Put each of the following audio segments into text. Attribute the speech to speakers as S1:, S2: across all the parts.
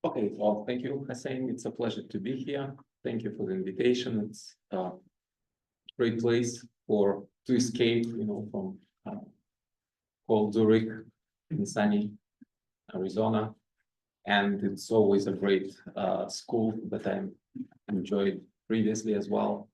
S1: Okay, well, thank you, Hussein. It's a pleasure to be here. Thank you for the invitation. It's a great place to escape, from cold Zurich in sunny Arizona. And it's always a great school that I enjoyed previously as well.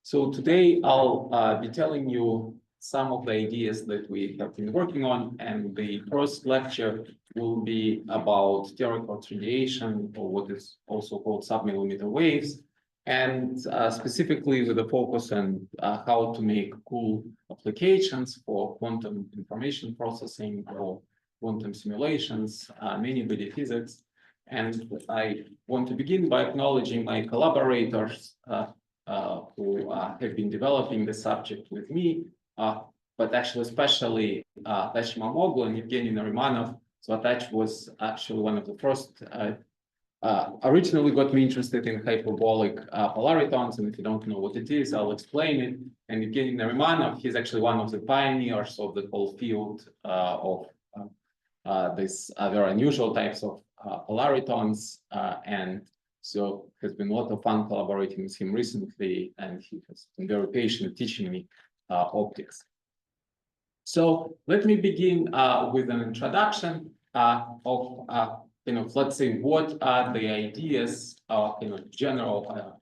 S1: So today I'll be telling you some of the ideas that we have been working on, and the first lecture will be about terahertz radiation, or what is also called submillimeter waves, and specifically with a focus on how to make cool applications for quantum information processing or quantum simulations, many-body physics. And I want to begin by acknowledging my collaborators who have been developing the subject with me, but actually especially Atash Mamoglu and Eugene Narimanov. So Atash was actually one of the first, originally got me interested in hyperbolic polaritons, and if you don't know what it is, I'll explain it. And Eugene Narimanov, he's actually one of the pioneers of the whole field of these very unusual types of polaritons, and so it has been a lot of fun collaborating with him recently, and he has been very patient teaching me optics. So let me begin with an introduction of let's say, what are the ideas, general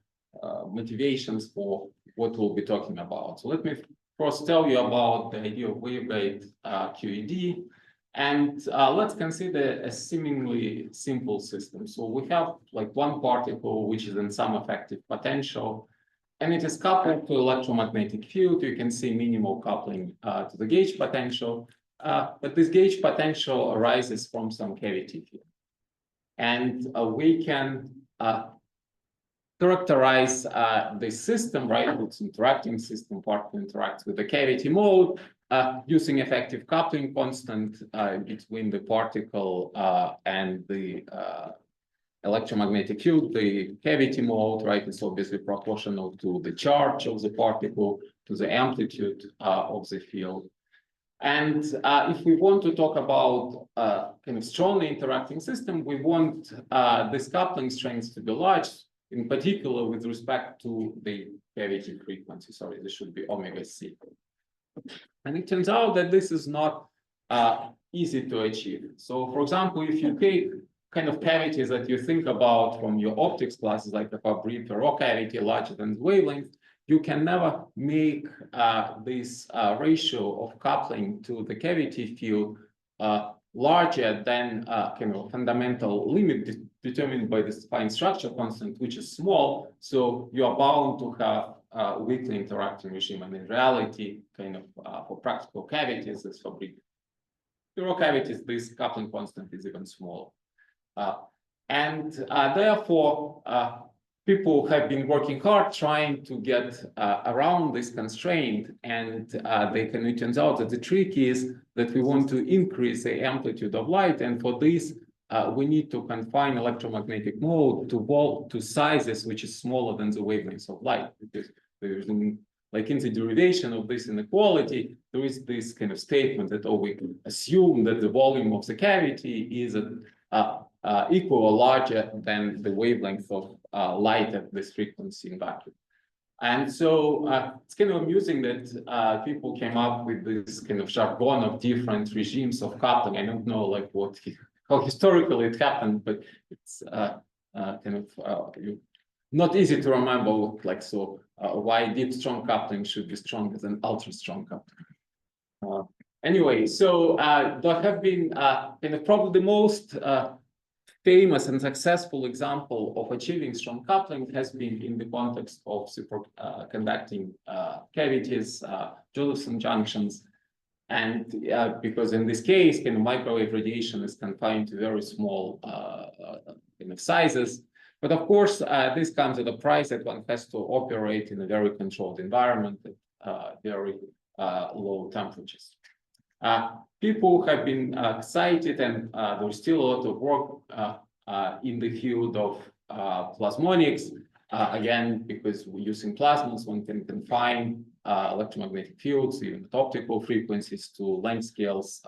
S1: motivations for what we'll be talking about. So let me first tell you about the idea of waveguide QED. And let's consider a seemingly simple system. So we have like one particle which is in some effective potential, and it is coupled to electromagnetic field. You can see minimal coupling to the gauge potential, but this gauge potential arises from some cavity field. And we can characterize the system, right? It's interacting system, particle interacts with the cavity mode, using effective coupling constant between the particle and the electromagnetic field. The cavity mode, right, is obviously proportional to the charge of the particle, to the amplitude of the field. And if we want to talk about kind of strongly interacting system, we want this coupling strength to be large, in particular with respect to the cavity frequency. Sorry, this should be omega c. And it turns out that this is not easy to achieve. So for example, if you take kind of cavities that you think about from your optics classes, like the Fabry-Perot cavity larger than the wavelength, you can never make this ratio of coupling to the cavity field larger than kind of fundamental limit determined by this fine structure constant, which is small. So you are bound to have a weakly interacting regime. And in reality, kind of for practical cavities, as for Fabry-Perot cavities, this coupling constant is even smaller. And therefore, people have been working hard trying to get around this constraint, and it turns out that the trick is that we want to increase the amplitude of light, and for this we need to confine electromagnetic mode to sizes which is smaller than the wavelengths of light, because there's like in the derivation of this inequality, there is this kind of statement that, oh, we can assume that the volume of the cavity is equal or larger than the wavelength of light at this frequency in vacuum. And so it's kind of amusing that people came up with this kind of jargon of different regimes of coupling. I don't know like how historically it happened, but it's kind of not easy to remember like why deep strong coupling should be stronger than ultra strong coupling. Anyway, so there have been kind of probably the most famous and successful example of achieving strong coupling has been in the context of superconducting cavities, Josephson junctions. And because in this case, kind of microwave radiation is confined to very small kind of sizes. But of course, this comes at a price that one has to operate in a very controlled environment at very low temperatures. People have been excited, and there's still a lot of work in the field of plasmonics. Again, because we're using plasmons, one can confine electromagnetic fields, even at optical frequencies, to length scales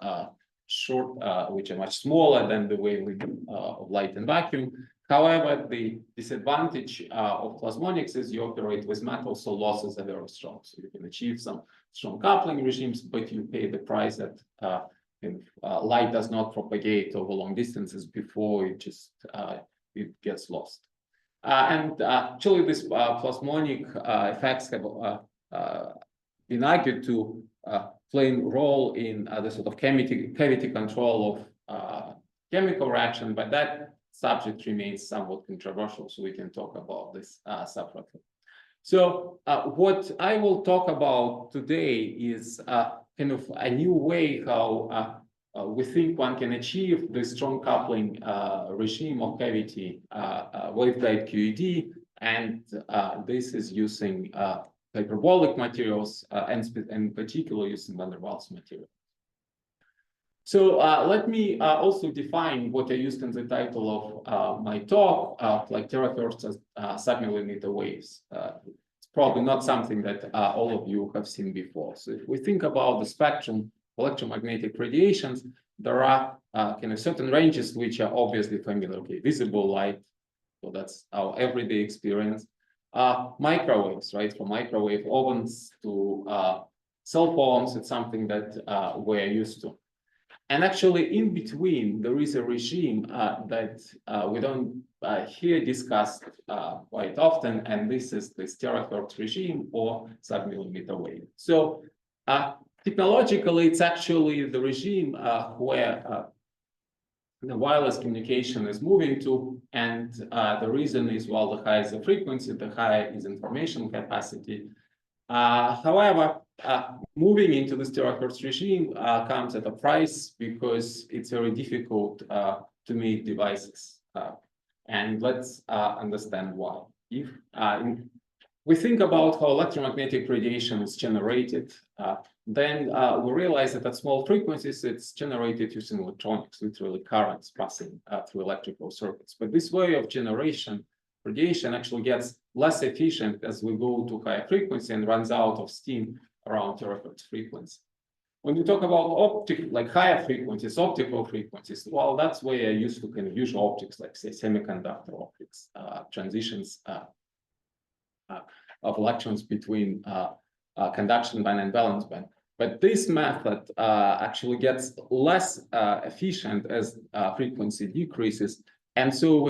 S1: which are much smaller than the wavelength of light in vacuum. However, the disadvantage of plasmonics is you operate with metal, so losses are very strong. So you can achieve some strong coupling regimes, but you pay the price that light does not propagate over long distances before it gets lost. And actually, these plasmonic effects have been argued to play a role in the sort of cavity control of chemical reaction, but that subject remains somewhat controversial, so we can talk about this separately. So what I will talk about today is kind of a new way how we think one can achieve the strong coupling regime of cavity waveguide QED, and this is using hyperbolic materials and in particular using van der Waals material. So let me also define what I used in the title of my talk, like terahertz as submillimeter waves. It's probably not something that all of you have seen before. So if we think about the spectrum of electromagnetic radiations, there are kind of certain ranges which are obviously familiar. Okay, visible light, so that's our everyday experience. Microwaves, right? From microwave ovens to cell phones, it's something that we're used to. And actually, in between, there is a regime that we don't hear discussed quite often, and this is the terahertz regime or submillimeter wave. So technologically, it's actually the regime where the wireless communication is moving to, and the reason is, well, the higher the frequency, the higher is information capacity. However, moving into this terahertz regime comes at a price because it's very difficult to make devices. And let's understand why. If we think about how electromagnetic radiation is generated, then we realize that at small frequencies, it's generated using electronics, literally currents passing through electrical circuits. But this way of generation, radiation actually gets less efficient as we go to higher frequency and runs out of steam around terahertz frequency. When we talk about higher frequencies, optical frequencies, well, that's where I used to kind of use optics, like say semiconductor optics, transitions of electrons between conduction band and valence band. But this method actually gets less efficient as frequency decreases. And so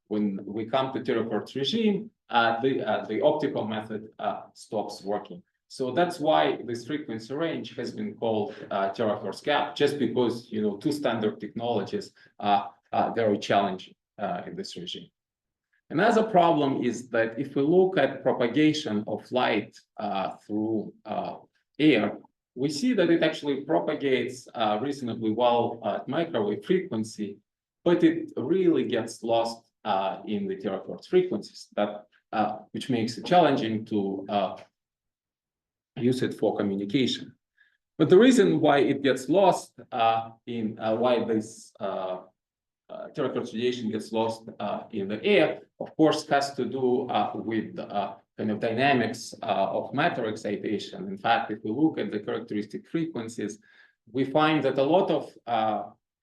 S1: when we come to terahertz regime, the optical method stops working. So that's why this frequency range has been called terahertz gap, just because two standard technologies are very challenging in this regime. Another problem is that if we look at propagation of light through air, we see that it actually propagates reasonably well at microwave frequency, but it really gets lost in the terahertz frequencies, which makes it challenging to use it for communication. But the reason why it gets lost why this terahertz radiation gets lost in the air, of course, has to do with kind of dynamics of matter excitation. In fact, if we look at the characteristic frequencies, we find that a lot of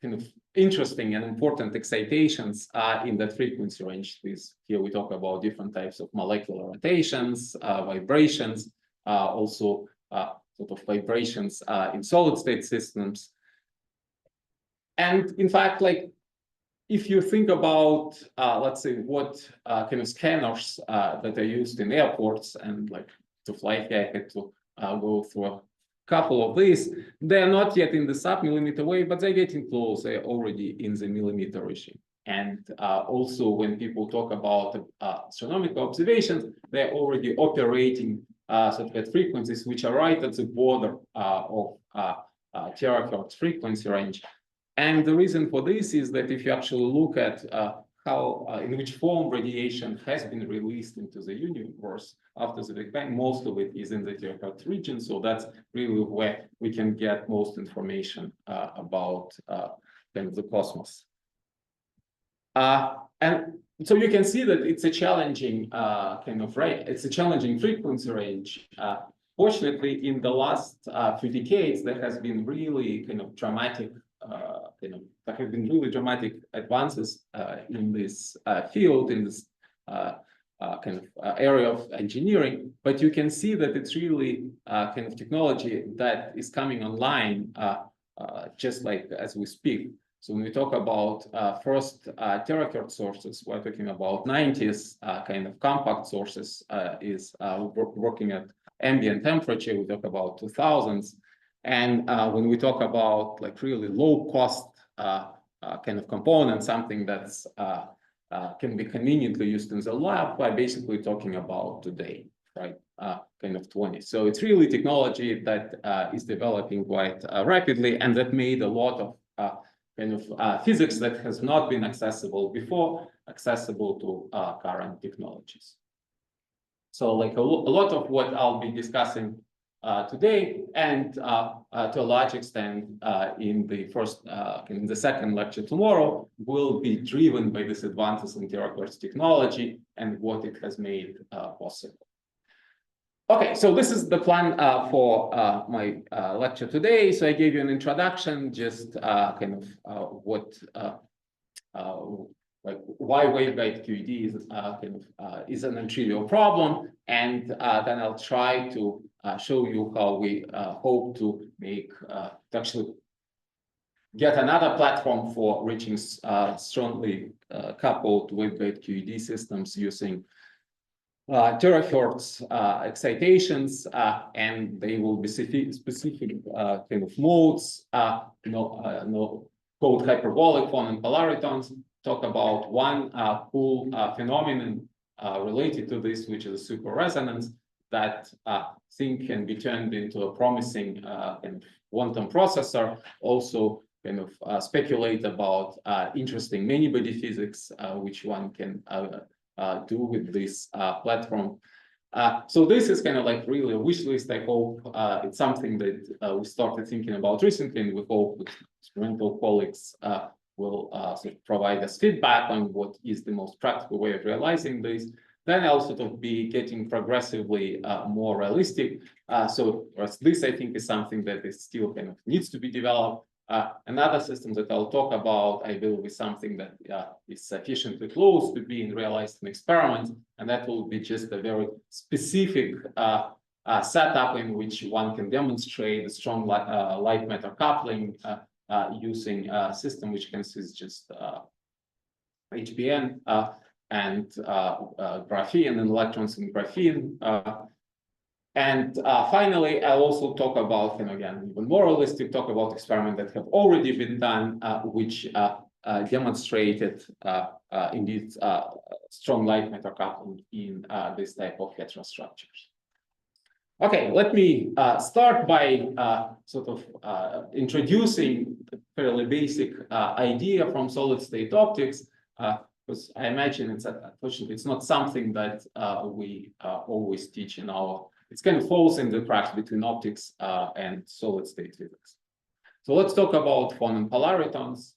S1: kind of interesting and important excitations are in that frequency range. Here we talk about different types of molecular rotations, vibrations, also sort of vibrations in solid state systems. And in fact, if you think about, let's say, what kind of scanners that are used in airports, and to fly here, I had to go through a couple of these. They're not yet in the submillimeter wave, but they're getting close. They're already in the millimeter regime. And also, when people talk about astronomical observations, they're already operating sort of at frequencies which are right at the border of terahertz frequency range. And the reason for this is that if you actually look at in which form radiation has been released into the universe after the Big Bang, most of it is in the terahertz region. So that's really where we can get most information about kind of the cosmos. And so you can see that it's a challenging kind of range. It's a challenging frequency range. fortunately, in the last few decades, there has been really kind of dramatic, there have been really dramatic advances in this field, in this kind of area of engineering. But you can see that it's really kind of technology that is coming online just like as we speak. So when we talk about first terahertz sources, we're talking about 90s kind of compact sources is working at ambient temperature. We talk about 2000s. And when we talk about like really low cost kind of component, something that's can be conveniently used in the lab, we're basically talking about today, right? Kind of 20. So it's really technology that is developing quite rapidly, and that made a lot of kind of physics that has not been accessible before, accessible to current technologies. So like a lot of what I'll be discussing today, and to a large extent in the second lecture tomorrow, will be driven by this advances in terahertz technology and what it has made possible. Okay, so this is the plan for my lecture today. So I gave you an introduction, just kind of what like why waveguide QED is kind of is an non-trivial problem, and then I'll try to show you how we hope to make to actually get another platform for reaching strongly coupled waveguide QED systems using terahertz excitations, and they will be specific kind of modes, called hyperbolic Phonon polaritons. Talk about one cool phenomenon related to this, which is a super resonance that thing can be turned into a promising kind of quantum processor. Also, kind of speculate about interesting many-body physics, which one can do with this platform. So this is kind of like really a wish list. I hope it's something that we started thinking about recently, and we hope that experimental colleagues will sort of provide us feedback on what is the most practical way of realizing this. Then I'll sort of be getting progressively more realistic. So this, I think, is something that is still kind of needs to be developed. Another system that I'll talk about, I believe, is something that is sufficiently close to being realized in experiments, and that will be just a very specific setup in which one can demonstrate a strong light matter coupling using a system which consists just HBN and graphene and electrons in graphene. And finally, I'll also talk about, and again, even more realistic, talk about experiments that have already been done, which demonstrated indeed strong light matter coupling in this type of heterostructures. Okay, let me start by sort of introducing a fairly basic idea from solid-state optics, because I imagine unfortunately, it's not something that we always teach in our. It kind of falls in the cracks between optics and solid-state physics. So let's talk about Phonon polaritons.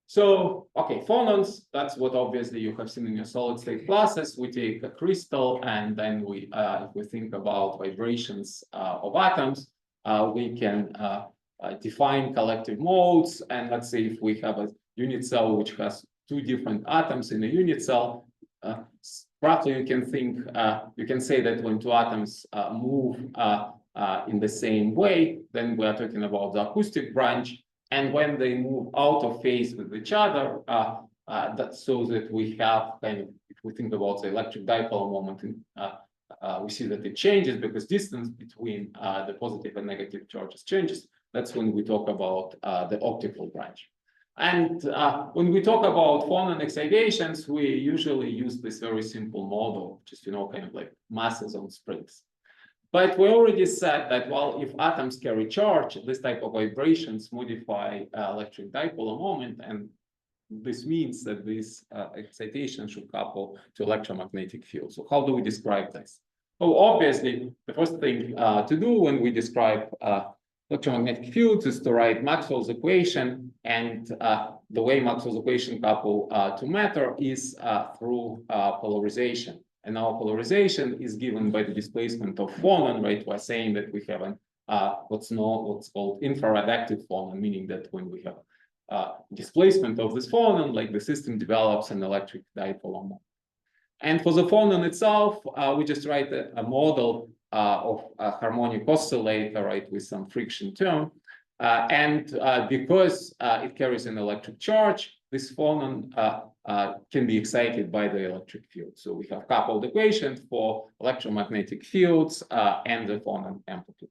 S1: So, okay, phonons, that's what obviously you have seen in your solid-state classes. We take a crystal, and then we, if we think about vibrations of atoms, we can define collective modes. And let's say if we have a unit cell which has two different atoms in a unit cell, roughly you can think, you can say that when two atoms move in the same way, then we are talking about the acoustic branch. And when they move out of phase with each other, that's so that we have kind of, if we think about the electric dipole moment, we see that it changes because distance between the positive and negative charges changes. That's when we talk about the optical branch. And when we talk about phonon excitations, we usually use this very simple model, just, kind of like masses on springs. But we already said that, well, if atoms carry charge, this type of vibrations modify electric dipole moment, and this means that this excitation should couple to electromagnetic field. So how do we describe this? Well, obviously, the first thing to do when we describe electromagnetic fields is to write Maxwell's equation, and the way Maxwell's equation couple to matter is through polarization. And our polarization is given by the displacement of phonon, right? We're saying that we have an what's called infrared active phonon, meaning that when we have displacement of this phonon, like the system develops an electric dipole moment. And for the phonon itself, we just write a model of a harmonic oscillator, right, with some friction term. Because it carries an electric charge, this phonon can be excited by the electric field. So we have coupled equations for electromagnetic fields and the phonon amplitude.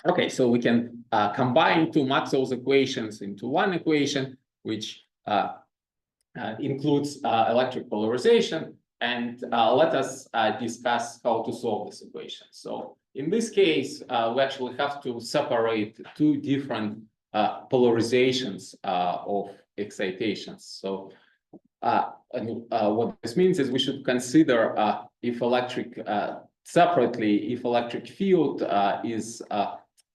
S1: Okay, so we can combine two Maxwell's equations into one equation, which includes electric polarization. And let us discuss how to solve this equation. So in this case, we actually have to separate two different polarizations of excitations. So what this means is we should consider if separately, if electric field is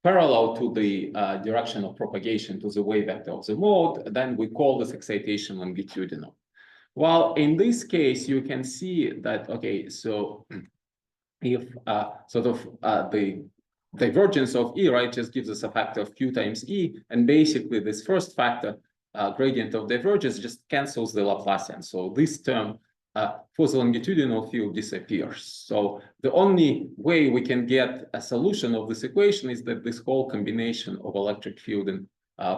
S1: parallel to the direction of propagation to the wave vector of the mode, then we call this excitation longitudinal. Well, in this case, you can see that, okay, so if the divergence of E, right, just gives us a factor of Q times E, and basically this first factor, gradient of divergence, just cancels the Laplacian. So this term for the longitudinal field disappears. So the only way we can get a solution of this equation is that this whole combination of electric field and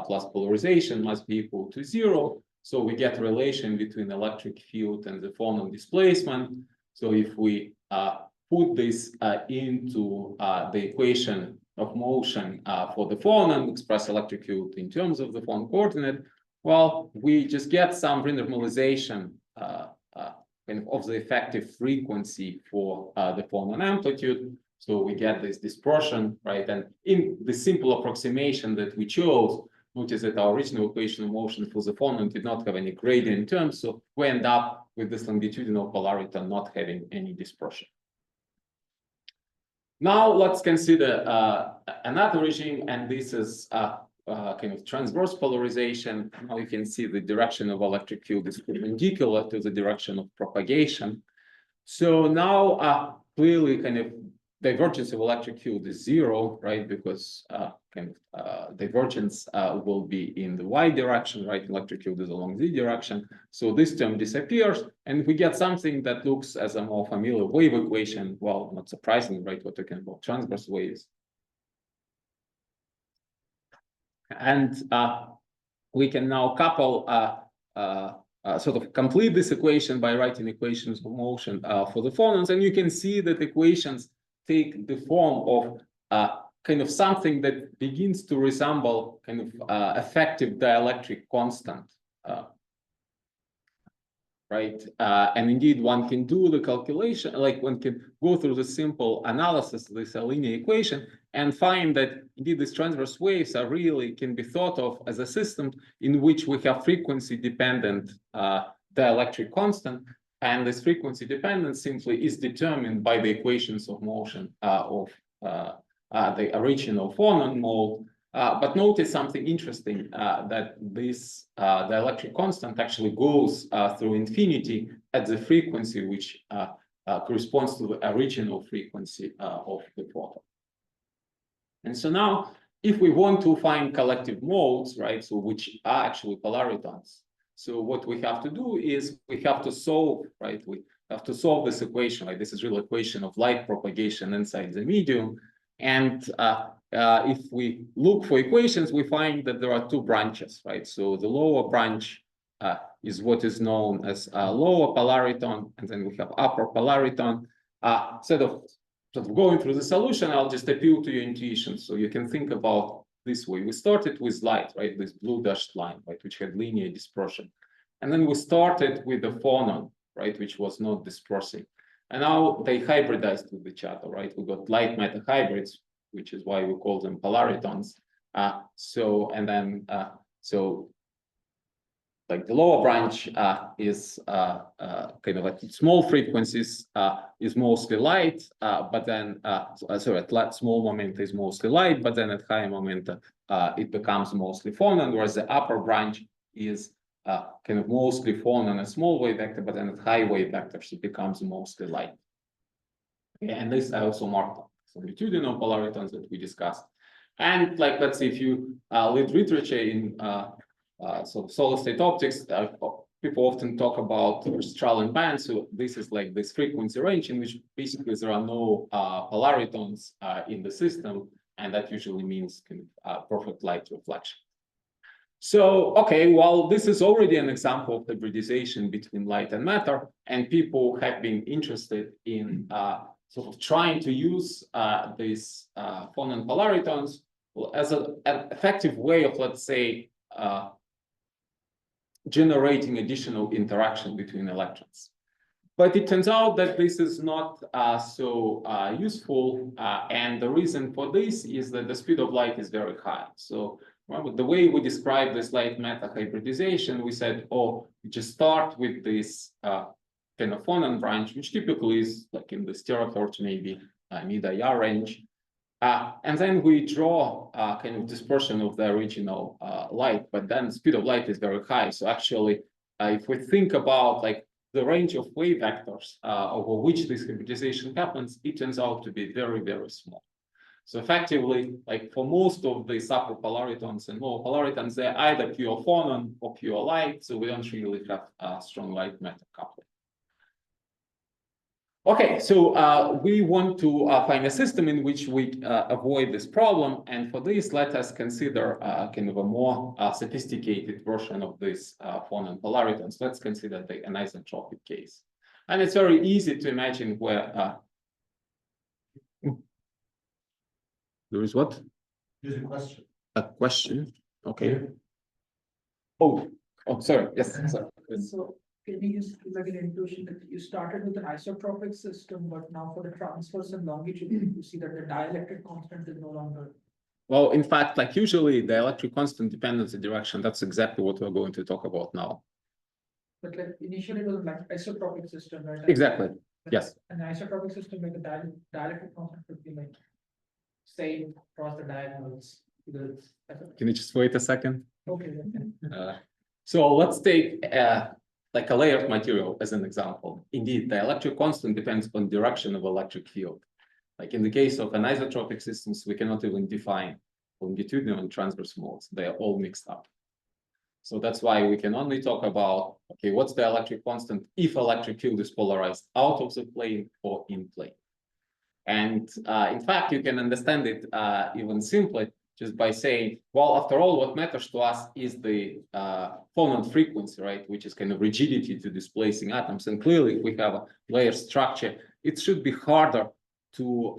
S1: plus polarization must be equal to 0. So we get a relation between electric field and the phonon displacement. So if we put this into the equation of motion for the phonon, express electric field in terms of the phonon coordinate, well, we just get some renormalization of the effective frequency for the phonon amplitude. So we get this dispersion, right? And in the simple approximation that we chose, notice that our original equation of motion for the phonon did not have any gradient terms. So we end up with this longitudinal polarity not having any dispersion. Now let's consider another regime, and this is kind of transverse polarization. Now you can see the direction of electric field is perpendicular to the direction of propagation. So now clearly kind of divergence of electric field is 0, right? Because divergence will be in the y direction, right? Electric field is along z direction. So this term disappears, and we get something that looks as a more familiar wave equation. Well, not surprisingly, right? We're talking about transverse waves. And we can now couple, sort of complete this equation by writing equations of motion for the phonons. And you can see that equations take the form of kind of something that begins to resemble kind of effective dielectric constant, right? And indeed, one can do the calculation, like one can go through the simple analysis of this linear equation and find that indeed these transverse waves are really can be thought of as a system in which we have frequency dependent dielectric constant. And this frequency dependence simply is determined by the equations of motion of the original phonon mode. But notice something interesting, that this dielectric constant actually goes through infinity at the frequency which corresponds to the original frequency of the photon. And so now, if we want to find collective modes, right, so which are actually polaritons, so what we have to do is we have to solve, right? We have to solve this equation, right? This is real equation of light propagation inside the medium. And if we look for equations, we find that there are two branches, right? So the lower branch is what is known as lower polariton, and then we have upper polariton. Instead of sort of going through the solution, I'll just appeal to your intuition. So you can think about this way. We started with light, right? This blue dashed line, right, which had linear dispersion. And then we started with the phonon, right, which was not dispersing. And now they hybridized with each other, right? We got light matter hybrids, which is why we call them polaritons. Like the lower branch is kind of at small frequencies is mostly light, but then at small momenta is mostly light, but then at higher momenta it becomes mostly phonon, whereas the upper branch is kind of mostly phonon and small wave vector, but then at high wave vectors, it becomes mostly light. Okay, and this I also marked some longitudinal polaritons that we discussed. And like, let's say if you read literature in so solid state optics, people often talk about Strahlen bands. So this is like this frequency range in which basically there are no polaritons in the system, and that usually means kind of perfect light reflection. So, okay, well, this is already an example of hybridization between light and matter, and people have been interested in sort of trying to use these phonon polaritons as an effective way of, let's say, generating additional interaction between electrons. But it turns out that this is not so useful, and the reason for this is that the speed of light is very high. So remember, the way we describe this light-matter hybridization, we said, oh, we just start with this kind of phonon branch, which typically is like in the terahertz, maybe mid-IR range. And then we draw kind of dispersion of the original light, but then speed of light is very high. So actually, if we think about like the range of wave vectors over which this hybridization happens, it turns out to be very, very small. So effectively, like for most of the upper polaritons and lower polaritons, they're either pure phonon or pure light. So we don't really have strong light-matter coupling. Okay, so we want to find a system in which we avoid this problem. And for this, let us consider kind of a more sophisticated version of this phonon polaritons. Let's consider the anisotropic case. And it's very easy to imagine where there is what?
S2: There's a question.
S1: A question. Okay. Oh, sorry. Yes, sorry.
S3: So can you use like an intuition that you started with an isotropic system, but now for the transverse and longitude, you see that the dielectric constant is no longer.
S1: Well, in fact, like usually the electric constant depends on the direction. That's exactly what we're going to talk about now.
S3: But like initially it was like isotropic system, right?
S1: Exactly. Yes.
S3: An isotropic system like the dielectric constant would be like same across the diagonals.
S1: Can you just wait a second?
S3: Okay.
S1: So let's take like a layered material as an example. Indeed, the electric constant depends on direction of electric field. Like in the case of anisotropic systems, we cannot even define longitudinal and transverse modes. They are all mixed up. So that's why we can only talk about, okay, what's the electric constant if electric field is polarized out of the plane or in plane? And in fact, you can understand it even simply just by saying, well, after all, what matters to us is the phonon frequency, right? Which is kind of rigidity to displacing atoms. And clearly, if we have a layer structure, it should be harder to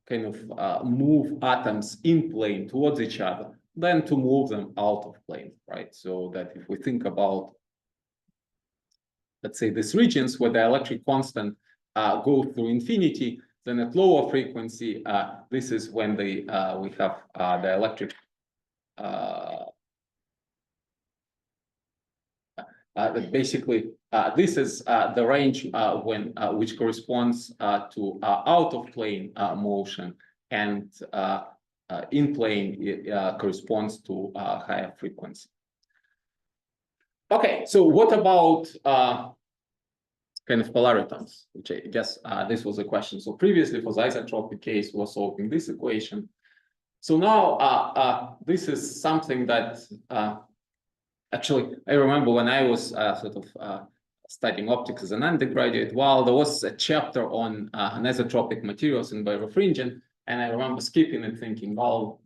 S1: kind of move atoms in plane towards each other than to move them out of plane, right? So that if we think about, let's say, these regions where the electric constant goes through infinity, then at lower frequency, this is when we have the electric basically this is the range when which corresponds to out of plane motion, and in plane corresponds to higher frequency. Okay, so what about kind of polaritons, which I guess this was a question. So previously for the isotropic case, we're solving this equation. So now this is something that actually I remember when I was sort of studying optics as an undergraduate, while there was a chapter on anisotropic materials in birefringent, and I remember skipping and thinking, well,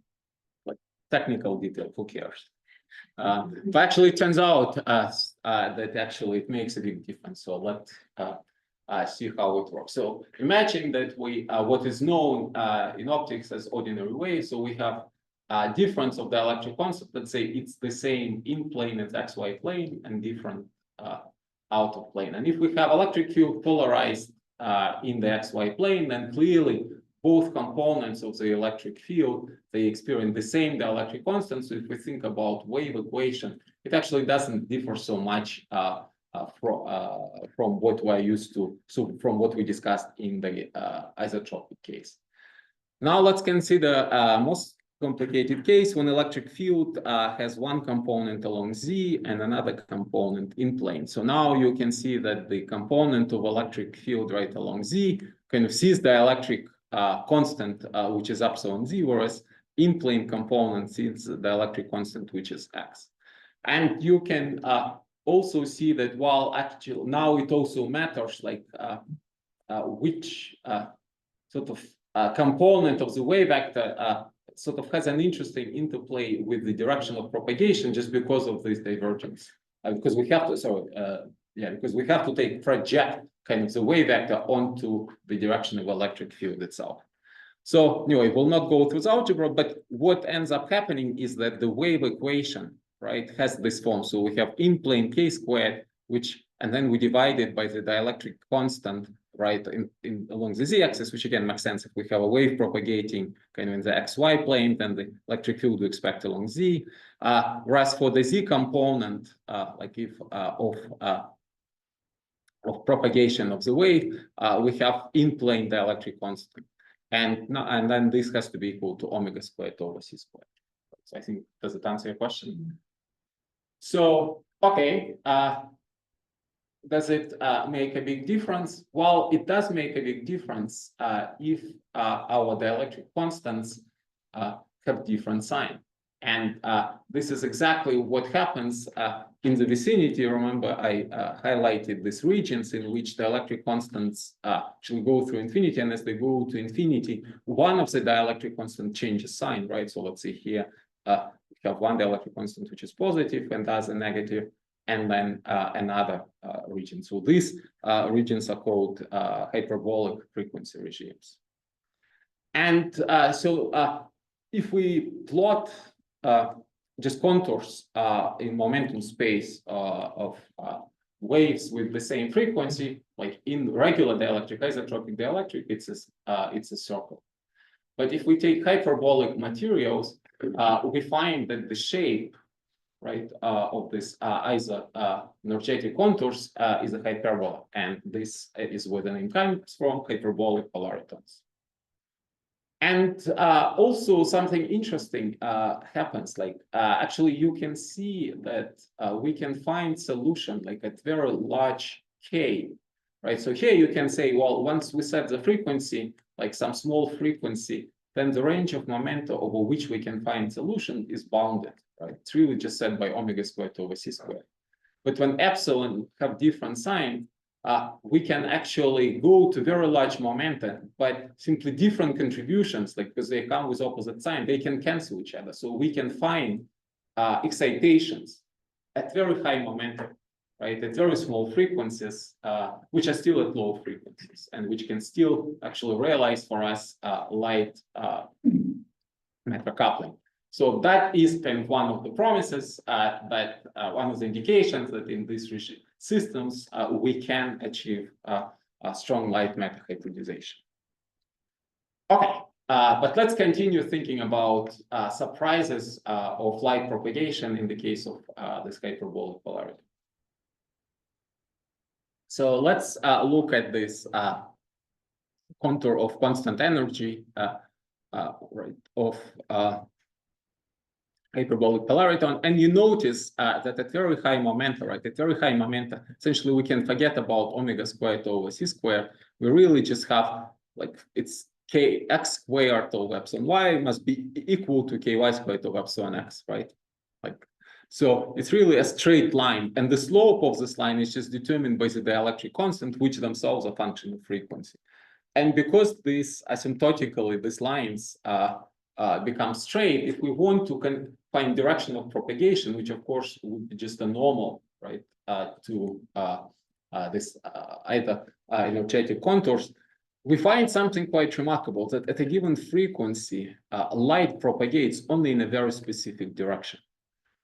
S1: like technical detail, who cares? But actually, it turns out that actually it makes a big difference. So let's see how it works. So imagine that we what is known in optics as ordinary wave. So we have difference of the electric constant. Let's say it's the same in plane as XY plane and different out of plane. And if we have electric field polarized in the XY plane, then clearly both components of the electric field, they experience the same dielectric constant. So if we think about wave equation, it actually doesn't differ so much from what we're used to, so from what we discussed in the isotropic case. Now let's consider most complicated case when electric field has one component along Z and another component in plane. So now you can see that the component of electric field right along Z kind of sees the electric constant, which is epsilon Z, whereas in plane component sees the electric constant, which is X. And you can also see that while actually now it also matters like which sort of component of the wave vector sort of has an interesting interplay with the direction of propagation just because of this divergence. Because we have to, because we have to project kind of the wave vector onto the direction of electric field itself. So anyway, we'll not go through the algebra, but what ends up happening is that the wave equation, right, has this form. So we have in plane k squared, and then we divide it by the dielectric constant, right, along the z-axis, which again makes sense. If we have a wave propagating kind of in the xy plane, then the electric field we expect along z. Whereas for the z component, like if of propagation of the wave, we have in plane dielectric constant, and then this has to be equal to omega squared over c squared. So I think, does it answer your question? So okay. Does it make a big difference? Well, it does make a big difference if our dielectric constants have different sign. And this is exactly what happens in the vicinity. Remember, I highlighted these regions in which the dielectric constants actually go through infinity. And as they go to infinity, one of the dielectric constant changes sign, right? So let's see here, we have one dielectric constant which is positive and other negative, and then another region. So these regions are called hyperbolic frequency regimes. And so if we plot just contours in momentum space of waves with the same frequency, like in regular dielectric, isotropic dielectric, it's a circle. But if we take hyperbolic materials, we find that the shape, right, of this energetic contours is a hyperbola, and this is where the name comes from, hyperbolic polaritons. And also something interesting happens, like actually you can see that we can find solution like at very large k, right? So here you can say, well, once we set the frequency, like some small frequency, then the range of momenta over which we can find solution is bounded, right? It's really just set by omega squared over c squared. But when epsilon have different sign, we can actually go to very large momenta, but simply different contributions, like because they come with opposite sign, they can cancel each other. So we can find excitations at very high momenta, right? At very small frequencies, which are still at low frequencies, and which can still actually realize for us light matter coupling. So that is kind of one of the promises, that one of the indications that in these systems we can achieve a strong light matter hybridization. Okay, but let's continue thinking about surprises of light propagation in the case of this hyperbolic polarity. So let's look at this contour of constant energy, right, of hyperbolic polariton, and you notice that at very high momenta, right, at very high momenta, essentially we can forget about omega squared over c squared. We really just have like it's kx squared over epsilon y must be equal to ky squared over epsilon x, right? Like, so it's really a straight line, and the slope of this line is just determined by the dielectric constant, which themselves are function of frequency. And because these asymptotically these lines become straight, if we want to find direction of propagation, which of course would be just a normal, right, to this either energetic contours, we find something quite remarkable, that at a given frequency, light propagates only in a very specific direction.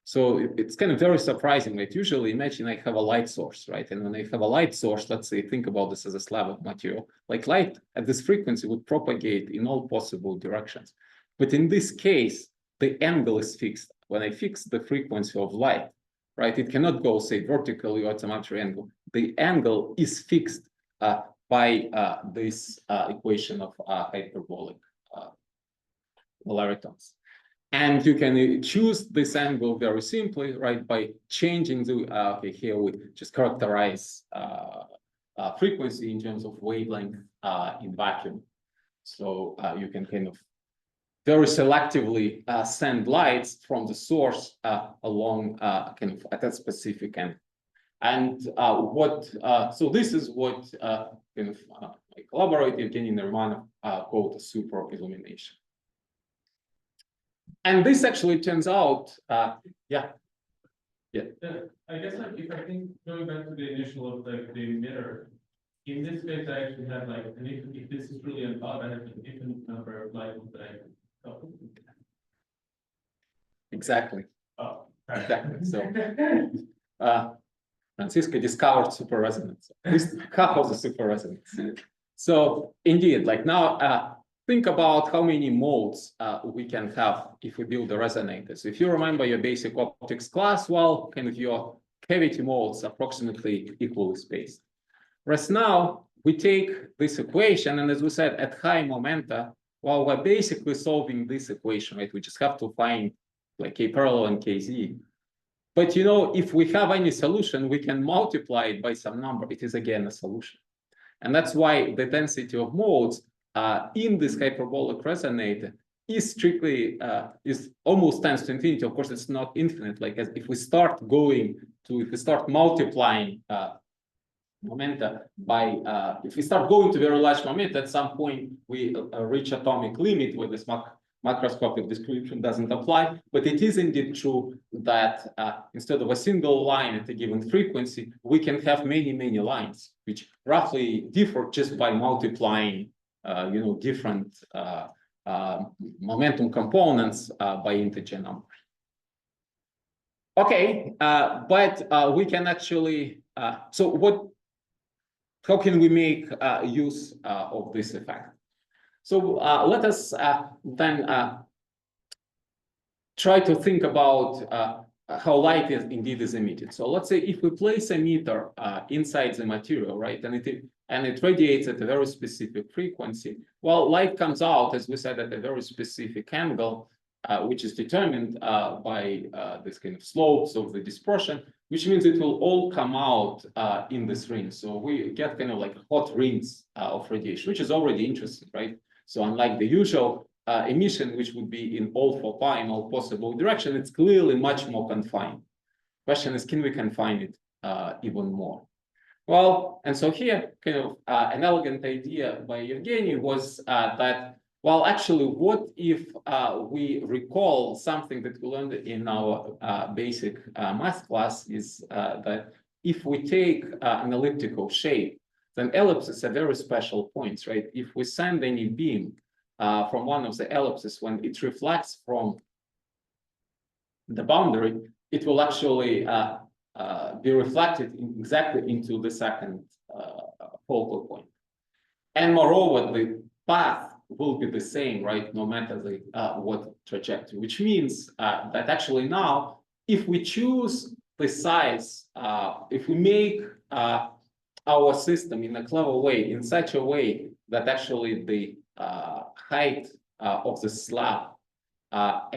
S1: So it's kind of very surprising, right? Usually imagine I have a light source, right? And when I have a light source, let's say, think about this as a slab of material, like light at this frequency would propagate in all possible directions. But in this case, the angle is fixed. When I fix the frequency of light, right, it cannot go, say, vertically or at some arbitrary angle. The angle is fixed by this equation of hyperbolic polaritons. And you can choose this angle very simply, right, by changing the, okay, here we just characterize frequency in terms of wavelength in vacuum. So you can kind of very selectively send lights from the source along kind of at that specific angle. And so this is what kind of my collaborator Eugene and Romanov called super illumination. And this actually turns out, yeah.
S2: I guess like if I think going back to the initial of the emitter, in this case I actually have like if this is really an odd, I have an infinite number of light that I can couple.
S1: Exactly.
S2: Oh,
S1: exactly. So Francisco discovered super resonance. At least half of the super resonance. So indeed, like now think about how many modes we can have if we build a resonator. So if you remember your basic optics class, well, kind of your cavity modes approximately equally spaced. Whereas now we take this equation, and as we said, at high momenta, well, we're basically solving this equation, right? We just have to find like K parallel and KZ. But you know, if we have any solution, we can multiply it by some number. It is again a solution. And that's why the density of modes in this hyperbolic resonator is strictly, is almost tends to infinity. Of course, it's not infinite. Like if we start multiplying momenta by, if we start going to very large momenta, at some point we reach atomic limit where this macroscopic description doesn't apply. But it is indeed true that instead of a single line at a given frequency, we can have many, many lines, which roughly differ just by multiplying, you know, different momentum components by integer numbers. Okay, but we can actually, how can we make use of this effect? So let us then try to think about how light indeed is emitted. So let's say if we place a meter inside the material, right, and it radiates at a very specific frequency, well, light comes out, as we said, at a very specific angle, which is determined by this kind of slopes of the dispersion, which means it will all come out in this ring. So we get kind of like hot rings of radiation, which is already interesting, right? So unlike the usual emission, which would be in all 4 pi in all possible directions, it's clearly much more confined. Question is, can we confine it even more? Well, and so here, kind of an elegant idea by Eugene was that, well, actually, what if we recall something that we learned in our basic math class is that if we take an elliptical shape, then ellipses are very special points, right? If we send any beam from one of the ellipses, when it reflects from the boundary, it will actually be reflected exactly into the second focal point. And moreover, the path will be the same, right? No matter the what trajectory, which means that actually now, if we choose the size, if we make our system in a clever way, in such a way that actually the height of the slab the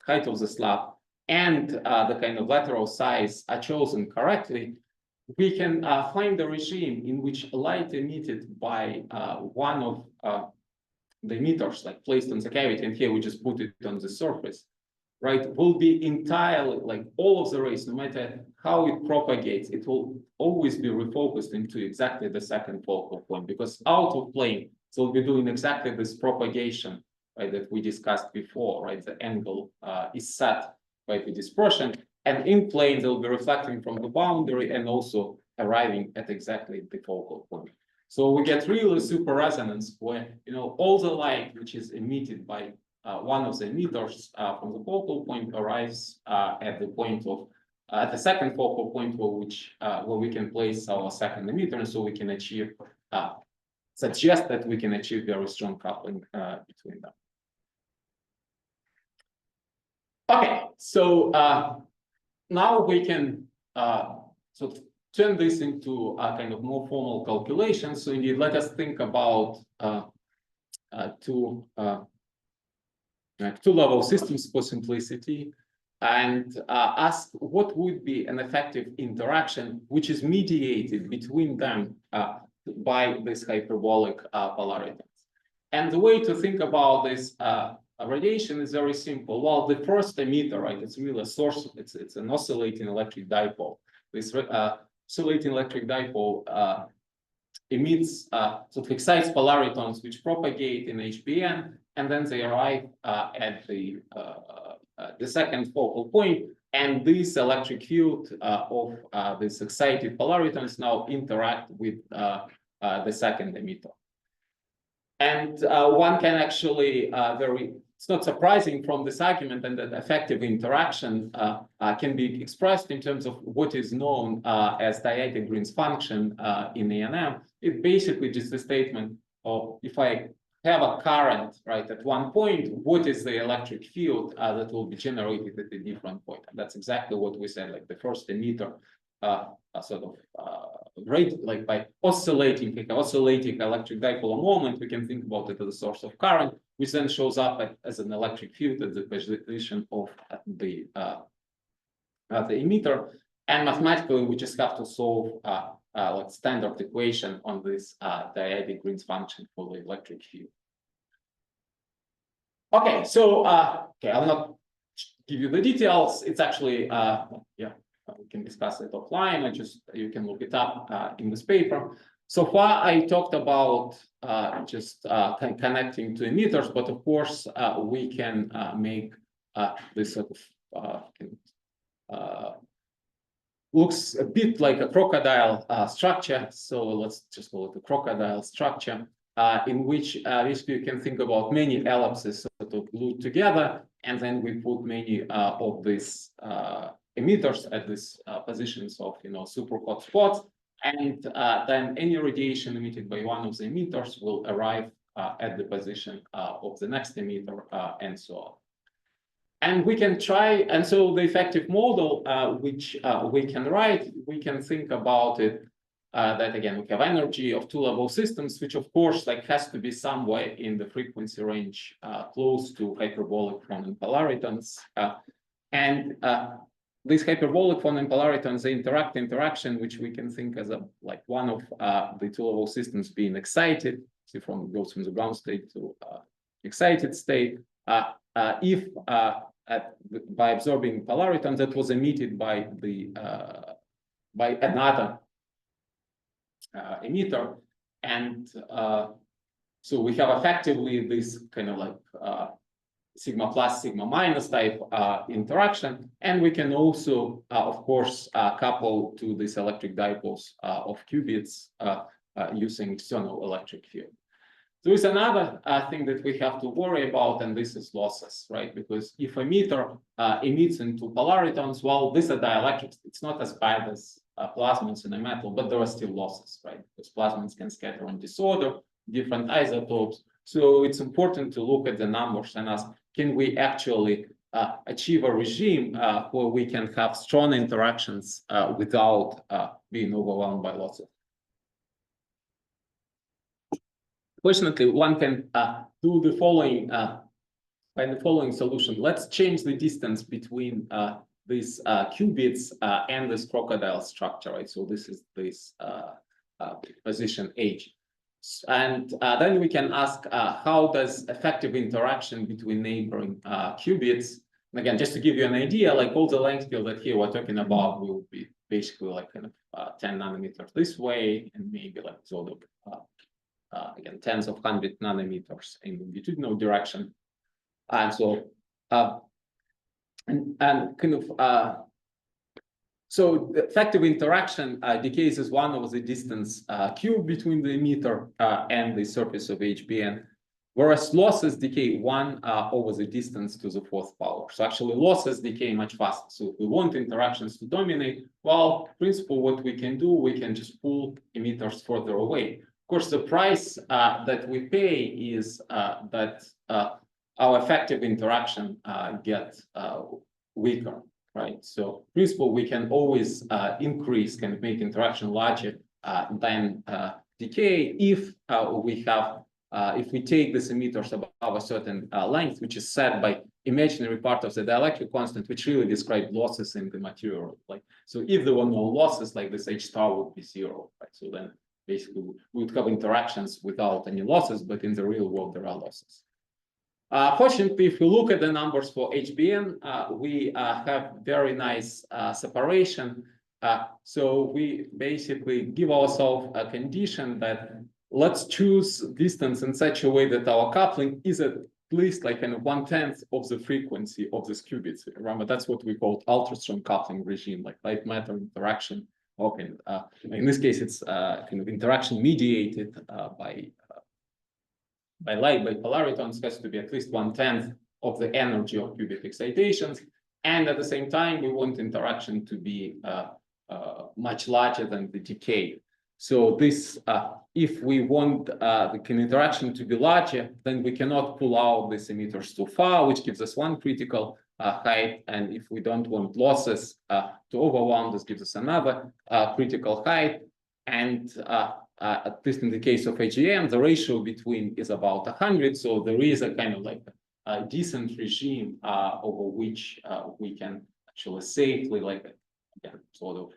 S1: height of the slab and the kind of lateral size are chosen correctly, we can find a regime in which light emitted by one of the emitters, like placed on the cavity, and here we just put it on the surface, right, will be entirely, like all of the rays, no matter how it propagates, it will always be refocused into exactly the second focal point, because out of plane, so we'll be doing exactly this propagation, right, that we discussed before, right? The angle is set by the dispersion, and in plane, they'll be reflecting from the boundary and also arriving at exactly the focal point. So we get really super resonance where, you know, all the light which is emitted by one of the emitters from the focal point arrives at the point of at the second focal point where we can place our second emitter, and so we can achieve suggest that we can achieve very strong coupling between them. Okay, so now we can sort of turn this into a kind of more formal calculation. So indeed, let us think about two two-level systems for simplicity, and ask what would be an effective interaction which is mediated between them by this hyperbolic polarities. And the way to think about this radiation is very simple. Well, the first emitter, right, it's really a source, it's an oscillating electric dipole. This oscillating electric dipole emits, so it excites polaritons which propagate in HBN, and then they arrive at the second focal point, and this electric field of this excited polaritons now interact with the second emitter. And one can actually it's not surprising from this argument, and that effective interaction can be expressed in terms of what is known as Dieter-Green's function in A&M. It's basically just a statement of, if I have a current, right, at one point, what is the electric field that will be generated at a different point? And that's exactly what we said, like the first emitter sort of rate, like by oscillating electric dipole moment, we can think about it as a source of current, which then shows up as an electric field at the position of the emitter. And mathematically, we just have to solve like standard equation on this Dieter-Green's function for the electric field. Okay, so okay, I'll not give you the details. It's actually yeah, we can discuss it offline, or just you can look it up in this paper. So far, I talked about just connecting to emitters, but of course, we can make this sort of looks a bit like a crocodile structure. So let's just call it a crocodile structure, in which basically you can think about many ellipses sort of glued together, and then we put many of these emitters at these positions of, super hot spots, and then any radiation emitted by one of the emitters will arrive at the position of the next emitter, and so on. And we can try, and so the effective model which we can write, we can think about it that again we have energy of two-level systems, which of course like has to be somewhere in the frequency range close to hyperbolic Fronen polaritons, and these hyperbolic Fronen polaritons, they interaction, which we can think as like one of the two-level systems being excited. See, goes from the ground state to excited state. If by absorbing polariton that was emitted by another emitter, and so we have effectively this kind of like sigma plus sigma minus type interaction, and we can also of course couple to these electric dipoles of qubits using external electric field. There is another thing that we have to worry about, and this is losses, right? Because if emitter emits into polaritons, well, these are dielectrics. It's not as bad as plasmons in a metal, but there are still losses, right? Because plasmons can scatter on disorder, different isotopes. So it's important to look at the numbers and ask, can we actually achieve a regime where we can have strong interactions without being overwhelmed by losses? Fortunately, one can do the following by the following solution. Let's change the distance between these qubits and this crocodile structure, right? So this is this position H. And then we can ask how does effective interaction between neighboring qubits, and again, just to give you an idea, like all the length scale that here we're talking about will be basically like kind of 10 nanometers this way, and maybe like sort of again, tens of 100 nanometers in longitudinal direction. And so, and kind of, so the effective interaction decays as one over the distance q between the emitter and the surface of HBN, whereas losses decay 1 over the distance to the 4th power. So actually losses decay much faster. So if we want interactions to dominate, well, in principle, what we can do, we can just pull emitters further away. Of course, the price that we pay is that our effective interaction gets weaker, right? So, in principle, we can always increase, kind of make interaction larger than decay if we have if we take these emitters above a certain length, which is set by imaginary part of the dielectric constant, which really describe losses in the material. Like, so if there were no losses, like this H star would be 0, right? So then basically we would have interactions without any losses, but in the real world there are losses. Fortunately, if we look at the numbers for HBN, we have very nice separation. So we basically give ourselves a condition that let's choose distance in such a way that our coupling is at least like kind of 1/10 of the frequency of this qubits. Remember, that's what we call ultra-strong coupling regime, like light matter interaction. Okay, in this case, it's kind of interaction mediated by light, by polaritons, has to be at least 1/10 of the energy of qubit excitations. And at the same time, we want interaction to be much larger than the decay. So this, if we want the interaction to be larger, then we cannot pull out these emitters too far, which gives us one critical height. And if we don't want losses to overwhelm, this gives us another critical height. And at least in the case of AGM, the ratio between is about 100. So there is a kind of like a decent regime over which we can actually safely, like, sort of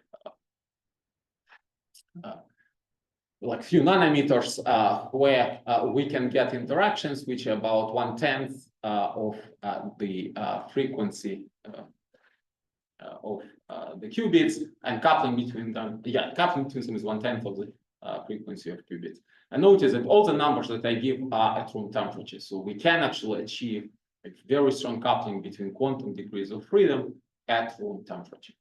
S1: like few nanometers where we can get interactions which are about 1/10 of the frequency of the qubits, and coupling between them, coupling between them is 1/10 of the frequency of qubits. And notice that all the numbers that I give are at room temperature, so we can actually achieve a very strong coupling between quantum degrees of freedom at room temperature.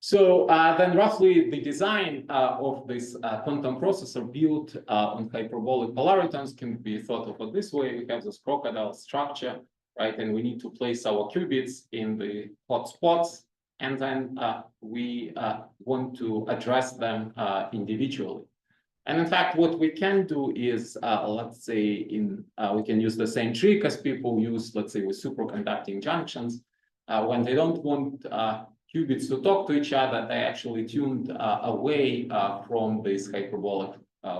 S1: So then roughly the design of this quantum processor built on hyperbolic polaritons can be thought of this way. We have this crocodile structure, right? And we need to place our qubits in the hot spots. And then we want to address them individually. And in fact, what we can do is, let's say, we can use the same trick as people use, let's say, with superconducting junctions. When they don't want qubits to talk to each other, they actually tuned away from these hyperbolic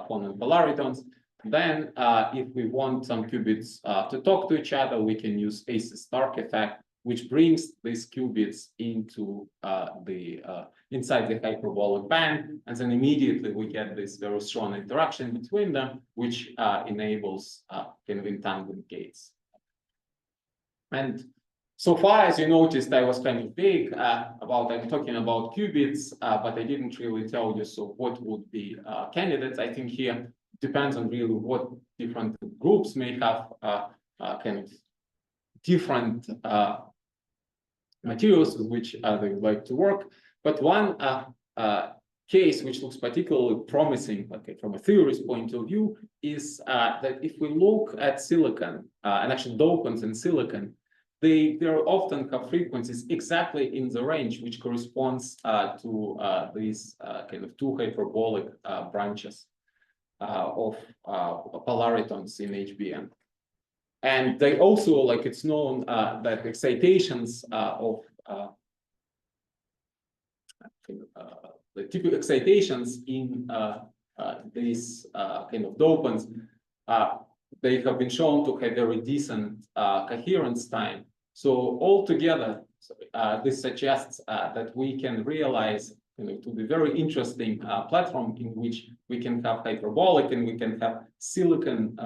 S1: quantum polaritons. Then, if we want some qubits to talk to each other, we can use AC-Stark effect, which brings these qubits into inside the hyperbolic band, and then immediately we get this very strong interaction between them, which enables kind of entangling gates. And so far, as you noticed, I was kind of big I'm talking about qubits, but I didn't really tell you, so what would be candidates. I think here depends on really what different groups may have kind of different materials with which they would like to work. But one case which looks particularly promising, okay, from a theorist point of view, is that if we look at silicon and actually dopants in silicon, they often have frequencies exactly in the range which corresponds to these kind of two hyperbolic branches of polaritons in HBN. And they also, like, it's known that excitations of the typical excitations in these kind of dopants, they have been shown to have very decent coherence time. So altogether, this suggests that we can realize, to be very interesting platform in which we can have hyperbolic and we can have silicon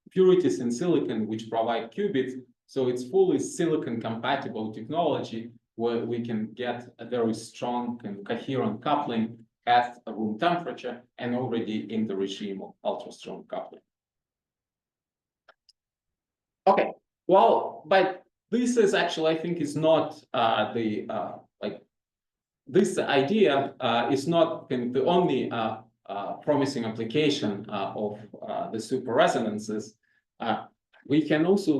S1: purities in silicon which provide qubits. So it's fully silicon compatible technology where we can get a very strong and coherent coupling at room temperature and already in the regime of ultra-strong coupling. Okay, well, but this is actually, I think, is not this idea is not the only promising application of the super resonances. We can also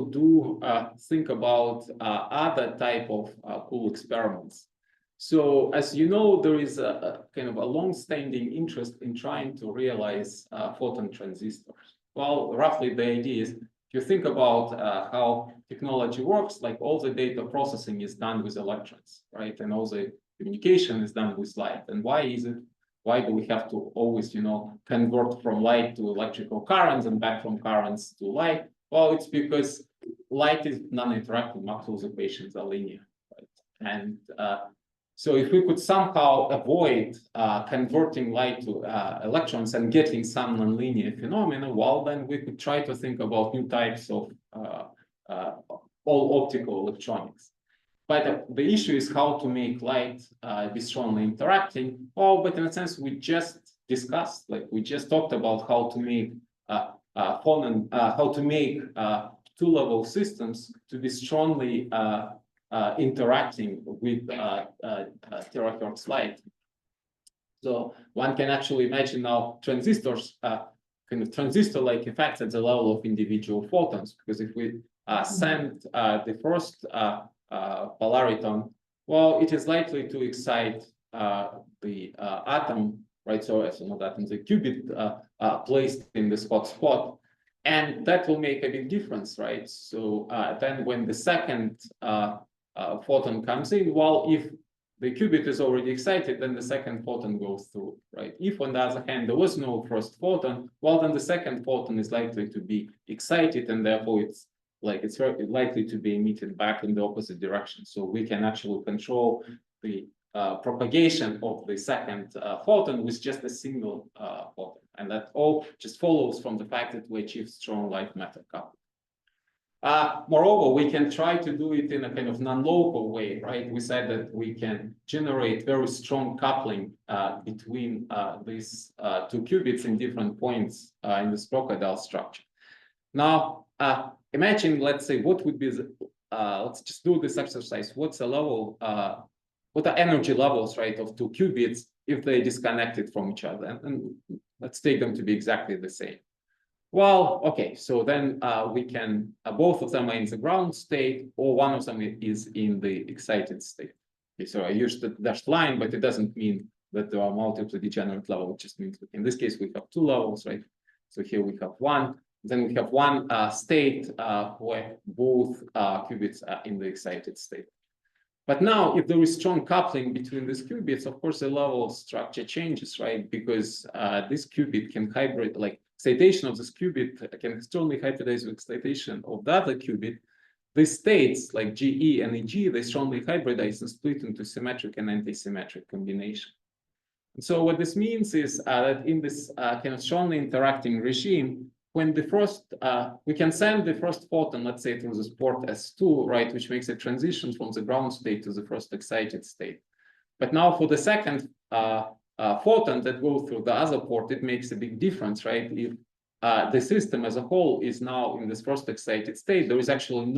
S1: think about other type of cool experiments. So as you know, there is a kind of a long-standing interest in trying to realize photon transistors. Well, roughly the idea is, if you think about how technology works, like all the data processing is done with electrons, right? And all the communication is done with light. And why is it? Why do we have to always, convert from light to electrical currents and back from currents to light? Well, it's because light is non-interactive. Maxwell's equations are linear, right? And so if we could somehow avoid converting light to electrons and getting some nonlinear phenomena, well, then we could try to think about new types of all optical electronics. But the issue is how to make light be strongly interacting. Oh, but in a sense, we just discussed, like we just talked about how to make two-level systems to be strongly interacting with terahertz light. So one can actually imagine now transistors, kind of transistor-like effects at the level of individual photons, because if we send the first polariton, well, it is likely to excite the atom, right? So as not atom, the qubit placed in this hot spot, and that will make a big difference, right? So then when the second photon comes in, well, if the qubit is already excited, then the second photon goes through, right? If on the other hand, there was no first photon, well, then the second photon is likely to be excited, and therefore it's very likely to be emitted back in the opposite direction. So we can actually control the propagation of the second photon with just a single photon. And that all just follows from the fact that we achieve strong light-matter coupling. Moreover, we can try to do it in a kind of non-local way, right? We said that we can generate very strong coupling between these two qubits in different points in this crocodile structure. Now, imagine, let's say, what would be the, let's just do this exercise. What's the level, what are energy levels, right, of two qubits if they disconnected from each other? And let's take them to be exactly the same. Well, okay, so then we can, both of them are in the ground state, or one of them is in the excited state. Okay, so I used the dashed line, but it doesn't mean that there are multiple degenerate levels. It just means in this case, we have two levels, right? So here we have one. Then we have one state where both qubits are in the excited state. But now, if there is strong coupling between these qubits, of course, the level structure changes, right? Because this qubit can hybrid, like excitation of this qubit can strongly hybridize with excitation of the other qubit. The states like GE and EG, they strongly hybridize and split into symmetric and anti-symmetric combination. And so what this means is that in this kind of strongly interacting regime, when the first, we can send the first photon, let's say through this port S2, right, which makes a transition from the ground state to the first excited state. But now for the second photon that goes through the other port, it makes a big difference, right? If the system as a whole is now in this first excited state, there is actually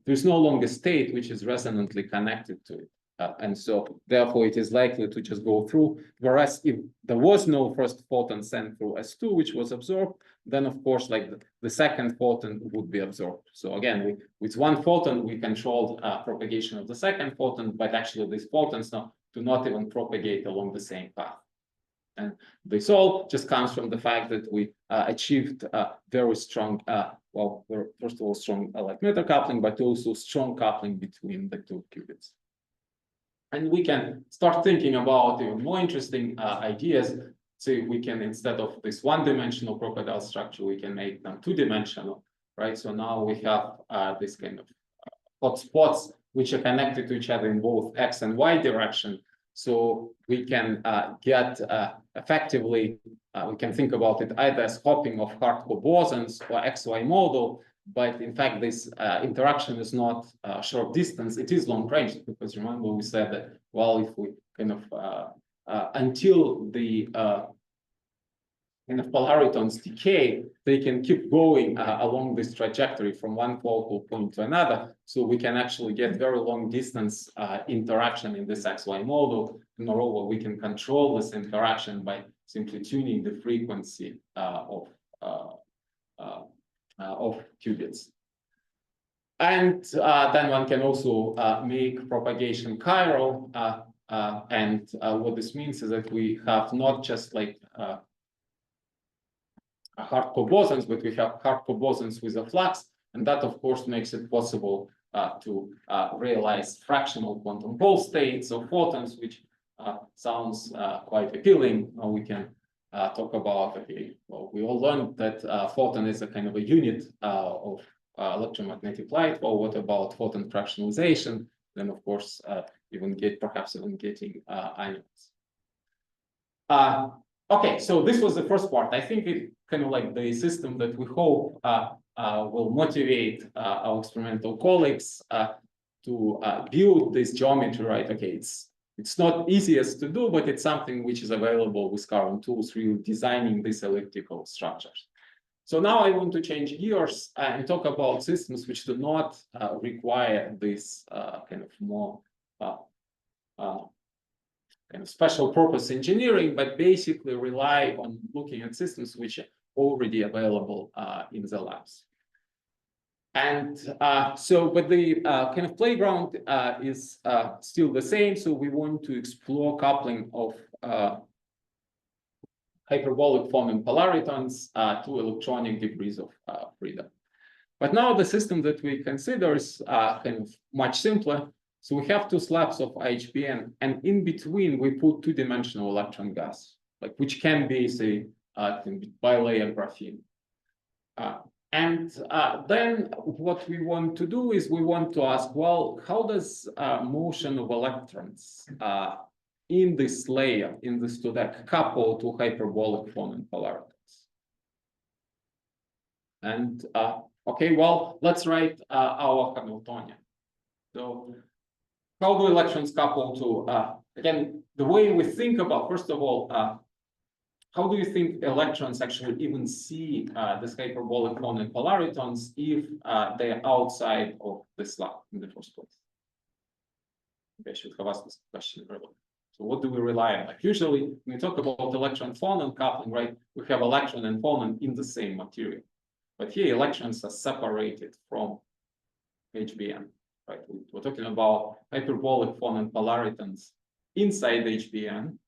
S1: there's no longer state which is resonantly connected to it. And so therefore it is likely to just go through. Whereas if there was no first photon sent through S2, which was absorbed, then of course, like the second photon would be absorbed. So again, with one photon, we controlled propagation of the second photon, but actually these photons now do not even propagate along the same path. And this all just comes from the fact that we achieved very strong, well, first of all, strong light-matter coupling, but also strong coupling between the two qubits. And we can start thinking about even more interesting ideas. So we can, instead of this one-dimensional crocodile structure, we can make them two-dimensional, right? So now we have this kind of hot spots which are connected to each other in both X and Y direction. So we can get effectively, we can think about it either as hopping of hardcore bosons or XY model. But in fact, this interaction is not short distance, it is long range, because remember we said that, well, if we kind of, until the kind of polaritons decay, they can keep going along this trajectory from one focal point to another. So we can actually get very long distance interaction in this XY model. Moreover, we can control this interaction by simply tuning the frequency of qubits. And then one can also make propagation chiral. And what this means is that we have not just like hardcore bosons, but we have hardcore bosons with a flux. And that, of course, makes it possible to realize fractional quantum Hall states or photons, which sounds quite appealing. Now we can talk about, okay, well, we all learned that photon is a kind of a unit of electromagnetic light. Well, what about photon fractionalization? Then, of course, perhaps even getting ions. Okay, so this was the first part. I think it kind of like the system that we hope will motivate our experimental colleagues to build this geometry, right? Okay, it's not easiest to do, but it's something which is available with current tools, really designing these elliptical structures. So now I want to change gears and talk about systems which do not require this kind of more kind of special purpose engineering, but basically rely on looking at systems which are already available in the labs. And but the kind of playground is still the same. So we want to explore coupling of hyperbolic phonon polaritons to electronic degrees of freedom. But now the system that we consider is kind of much simpler. So we have two slabs of IHBN, and in between we put two-dimensional electron gas, like which can be, say, bilayer graphene. And then what we want to do is we want to ask, well, how does motion of electrons in this layer, in this stack, couple to hyperbolic phonon polaritons? And okay, well, let's write our Hamiltonian. So how do electrons couple to, again, the way we think about, first of all, how do you think electrons actually even see this hyperbolic phonon polaritons if they're outside of the slab in the first place? Maybe I should have asked this question earlier. So what do we rely on? Like usually when we talk about electron phonon coupling, right, we have electron and phonon in the same material. But here electrons are separated from HBN, right? We're talking about hyperbolic phonon polaritons inside HBN.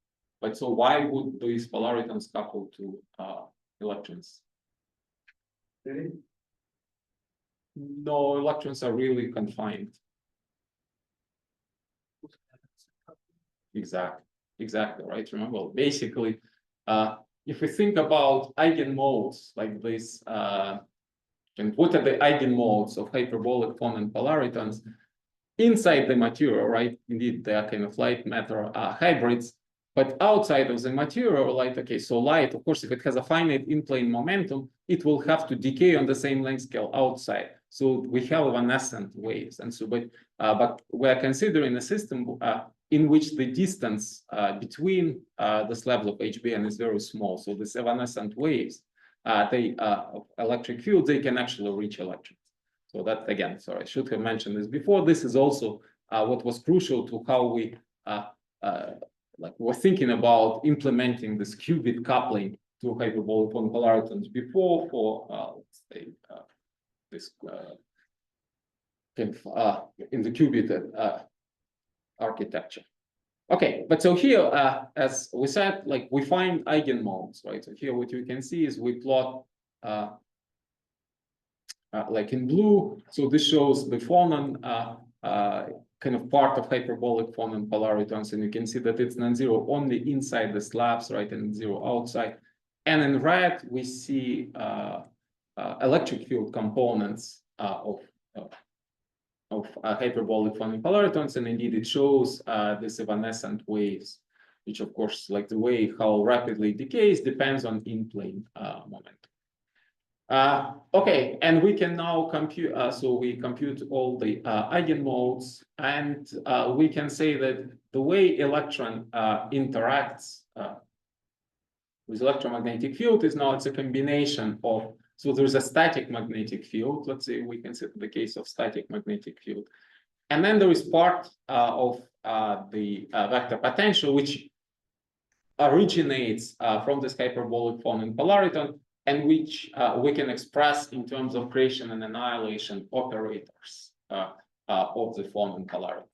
S1: But so why would these polaritons couple to electrons? Really? No, electrons are really confined. Exactly, right? Remember, basically, if we think about eigenmodes like this, and what are the eigenmodes of hyperbolic phonon polaritons inside the material, right? Indeed, they are kind of light matter hybrids. But outside of the material, light, okay, so light, of course, if it has a finite in-plane momentum, it will have to decay on the same length scale outside. So we have evanescent waves. And so, but we're considering a system in which the distance between the slabs of HBN is very small. So these evanescent waves, of electric fields, they can actually reach electrons. So that, again, sorry, I should have mentioned this before. This is also what was crucial to how we like we're thinking about implementing this qubit coupling to hyperbolic phonon polaritons before for let's say this kind of in the qubit architecture. Okay, but so here, as we said, like we find eigenmodes, right? So here, what you can see is we plot like in blue. So this shows the phonon kind of part of hyperbolic phonon polaritons, and you can see that it's non-zero only inside the slabs, right, and zero outside. And in red, we see electric field components of hyperbolic phonon polaritons, and indeed it shows these evanescent waves, which of course, like the way how rapidly it decays depends on in-plane momentum. Okay, and we can now compute, so we compute all the eigenmodes, and we can say that the way electron interacts with electromagnetic field is now it's a combination of, so there's a static magnetic field, let's say we consider the case of static magnetic field, and then there is part of the vector potential, which originates from this hyperbolic phonon polariton, and which we can express in terms of creation and annihilation operators of the phonon polaritons.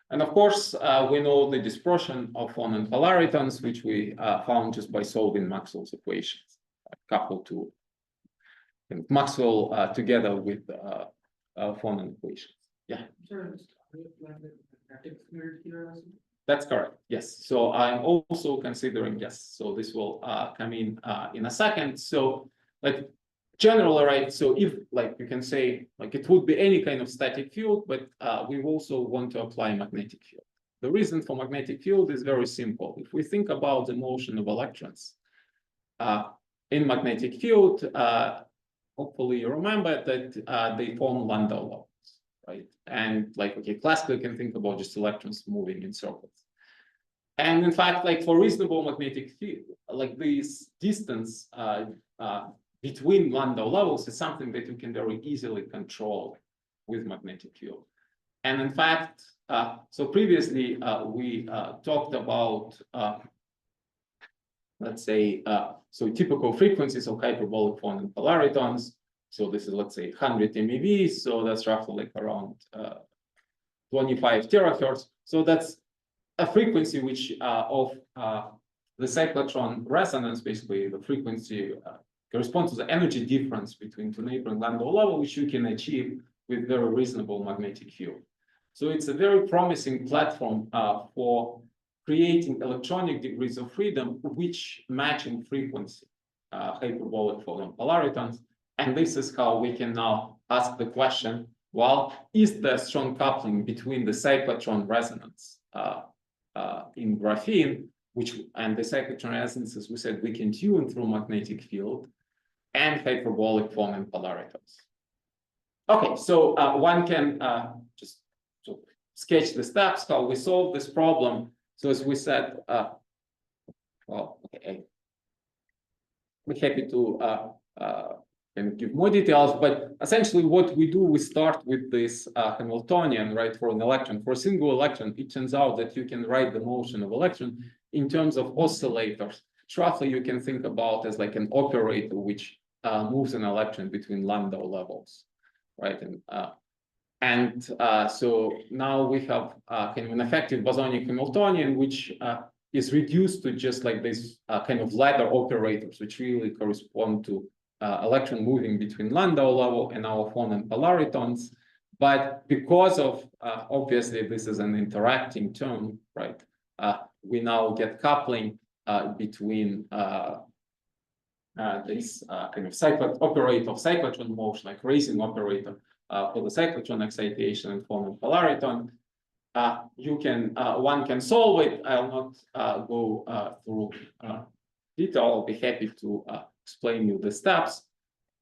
S1: And of course, we know the dispersion of phonon polaritons, which we found just by solving Maxwell's equations, coupled to Maxwell together with phonon equations. Yeah.
S3: Sure. Magnetic field here also.
S1: That's correct. Yes. So I'm also considering, yes. So this will come in a second. So like general, right? So if like you can say like it would be any kind of static field, but we also want to apply magnetic field. The reason for magnetic field is very simple. If we think about the motion of electrons in magnetic field, hopefully you remember that they form Landau levels, right? And like, okay, classically you can think about just electrons moving in circles. And in fact, like for reasonable magnetic field, like this distance between Landau levels is something that you can very easily control with magnetic field. And in fact, so previously we talked about, let's say, so typical frequencies of hyperbolic phone polaritons. So this is, let's say, 100 MeV. So that's roughly like around 25 terahertz. So that's a frequency which of the cyclotron resonance, basically the frequency corresponds to the energy difference between two neighboring Landau level, which you can achieve with very reasonable magnetic field. So it's a very promising platform for creating electronic degrees of freedom which match in frequency hyperbolic photon polaritons. And this is how we can now ask the question, well, is there strong coupling between the cyclotron resonance in graphene, and the cyclotron resonances we said we can tune through magnetic field, and hyperbolic photon polaritons? Okay, so one can just sketch the steps how we solve this problem. So as we said, well, okay, we're happy to and give more details, but essentially what we do, we start with this Hamiltonian, right, for an electron. For a single electron, it turns out that you can write the motion of electron in terms of oscillators. Roughly, you can think about as like an operator which moves an electron between Landau levels, right? And so now we have kind of an effective bosonic Hamiltonian, which is reduced to just like this kind of ladder operators, which really correspond to electron moving between Landau level and our phonon polaritons. But because of, obviously, this is an interacting term, right? We now get coupling between this kind of operator of cyclotron motion, like racing operator for the cyclotron excitation and phonon polariton. You can, one can solve it. I'll not go through detail. I'll be happy to explain you the steps.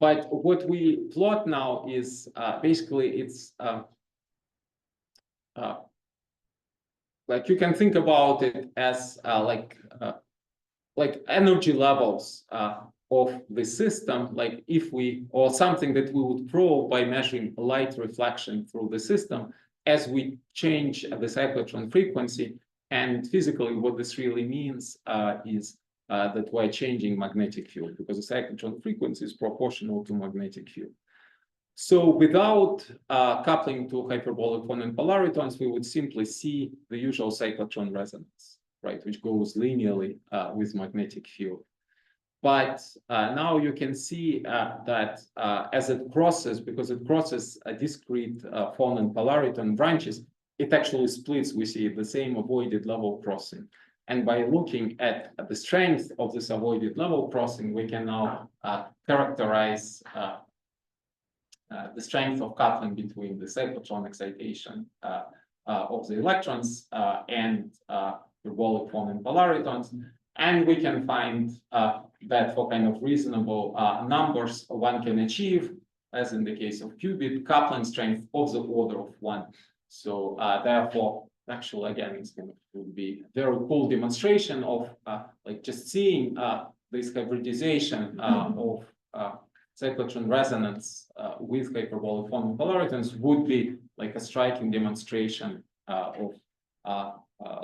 S1: But what we plot now is basically it's like you can think about it as like energy levels of the system, like if we, or something that we would probe by measuring light reflection through the system as we change the cyclotron frequency. And physically, what this really means is that we're changing magnetic field, because the cyclotron frequency is proportional to magnetic field. So without coupling to hyperbolic phonon polaritons, we would simply see the usual cyclotron resonance, right, which goes linearly with magnetic field. But now you can see that as it crosses, because it crosses a discrete phonon polariton branches, it actually splits. We see the same avoided level crossing. And by looking at the strength of this avoided level crossing, we can now characterize the strength of coupling between the cyclotron excitation of the electrons and hyperbolic phonon polaritons. And we can find that for kind of reasonable numbers, one can achieve, as in the case of qubit, coupling strength of the order of 1. So therefore, actually, again, it's going to be a very cool demonstration of like just seeing this hybridization of cyclotron resonance with hyperbolic phonon polaritons would be like a striking demonstration of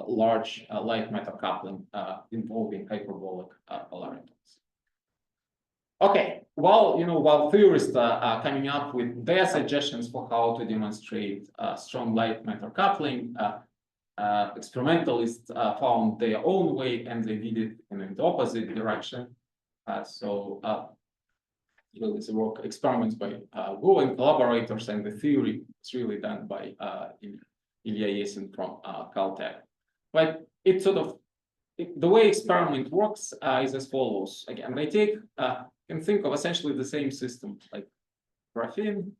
S1: large light matter coupling involving hyperbolic polaritons. Okay, well, while theorists are coming up with their suggestions for how to demonstrate strong light matter coupling, experimentalists found their own way, and they did it in the opposite direction. So it's a work experiments by Wu and collaborators, and the theory is really done by Ilya Yesin from Caltech. but it sort of, the way experiment works is as follows. Again, they take, can think of essentially the same system, like graphene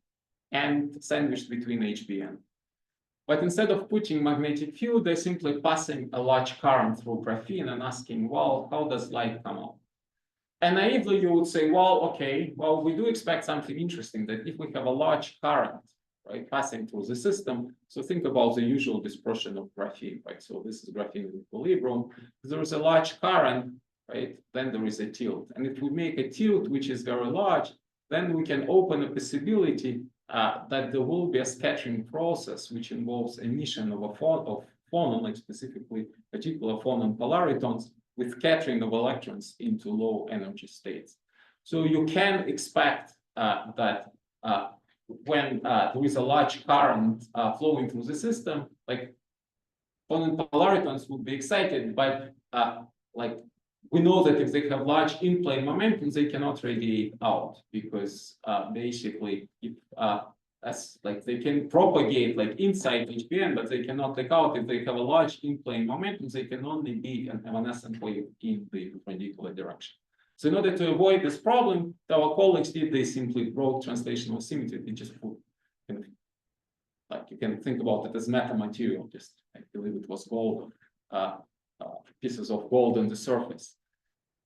S1: and sandwiched between HBN. But instead of putting magnetic field, they're simply passing a large current through graphene and asking, well, how does light come out? And naively, you would say, well, okay, well, we do expect something interesting, that if we have a large current, right, passing through the system, so think about the usual dispersion of graphene, right? So this is graphene in equilibrium. If there is a large current, right, then there is a tilt. And if we make a tilt which is very large, then we can open a possibility that there will be a scattering process which involves emission of a phonon, like specifically particular phonon polaritons, with scattering of electrons into low energy states. So you can expect that when there is a large current flowing through the system, like phonon polaritons would be excited, but like we know that if they have large in-plane momentum, they cannot radiate out, because basically if as like they can propagate like inside HPN, but they cannot take out. If they have a large in-plane momentum, they can only be an evanescent wave in the perpendicular direction. So in order to avoid this problem, our colleagues did, they simply broke translational symmetry. They just put kind of, like you can think about it as metamaterial, just I believe it was gold, pieces of gold on the surface.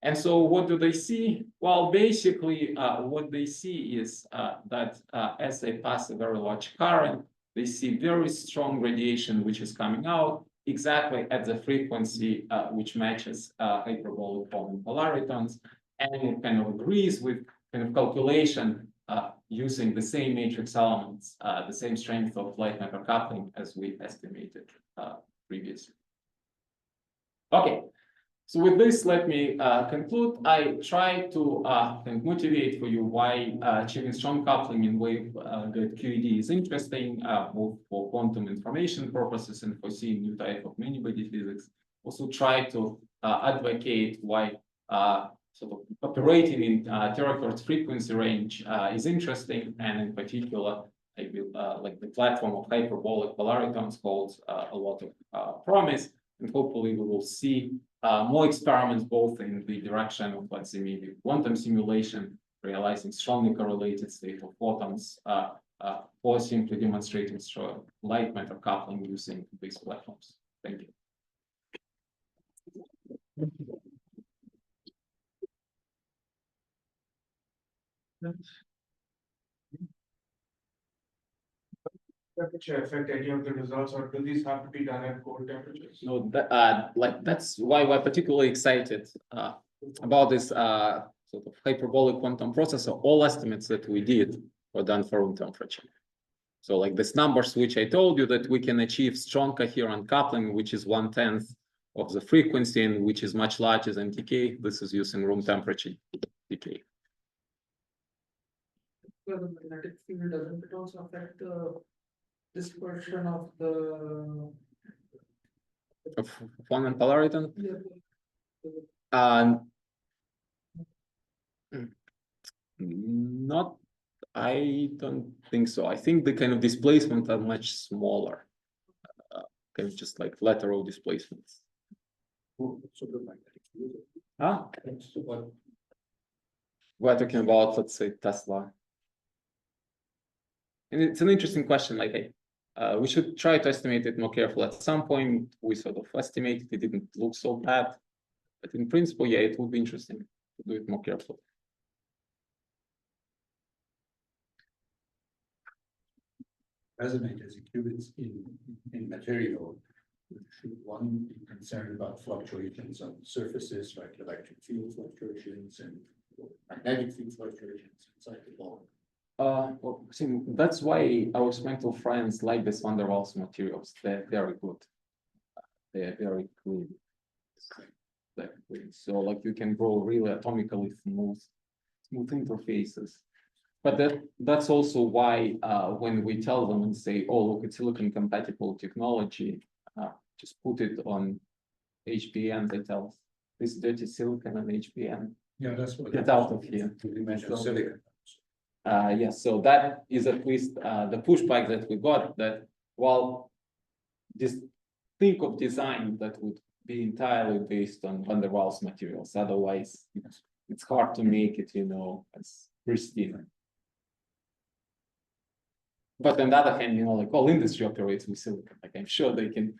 S1: And so what do they see? Well, basically, what they see is that as they pass a very large current, they see very strong radiation which is coming out exactly at the frequency which matches hyperbolic phonon polaritons, and it kind of agrees with kind of calculation using the same matrix elements, the same strength of light matter coupling as we estimated previously. Okay. So with this, let me conclude. I try to motivate for you why achieving strong coupling in waveguide QED is interesting, both for quantum information purposes and for seeing new type of many-body physics. Also try to advocate why sort of operating in terahertz frequency range is interesting, and in particular, I will, like the platform of hyperbolic polaritons holds a lot of promise, and hopefully we will see more experiments both in the direction of, let's say, maybe quantum simulation, realizing strongly correlated state of photons, or simply demonstrating strong light matter coupling using these platforms. Thank you.
S4: Temperature affect any of the results, or do these have to be done at cold temperatures?
S1: No, that, like that's why we're particularly excited about this sort of hyperbolic quantum processor. All estimates that we did were done for room temperature. So like this numbers which I told you that we can achieve strong coherent coupling, which is 1/10 of the frequency and which is much larger than decay. This is using room temperature decay.
S3: Well, the magnetic field doesn't it also affect the dispersion of the
S1: Phonon polariton? Not, I don't think so. I think the kind of displacements are much smaller, kind of just like lateral displacements. Huh? We're talking about, let's say, Tesla. And it's an interesting question. Like, we should try to estimate it more carefully. At some point, we sort of estimated it didn't look so bad, but in principle, yeah, it would be interesting to do it more carefully.
S5: Resonate as qubits in material. Should one be concerned about fluctuations on surfaces like electric field fluctuations and magnetic field fluctuations inside the ball?
S1: Well, see, that's why our experimental friends like this van der Waals materials. They're very good. They're very clean. So like you can grow really atomically smooth interfaces. But that's also why when we tell them and say, oh, look, it's silicon compatible technology, just put it on HPN, they tell us this dirty silicon on HPN.
S5: Yeah, that's what.
S1: Get out of here.
S5: Two-dimensional silicon.
S1: Yes, so that is at least the pushback that we got, that while this think of design that would be entirely based on van der Waals materials. Otherwise, it's hard to make it, as pristine. But on the other hand, like all industry operates with silicon. Like I'm sure they can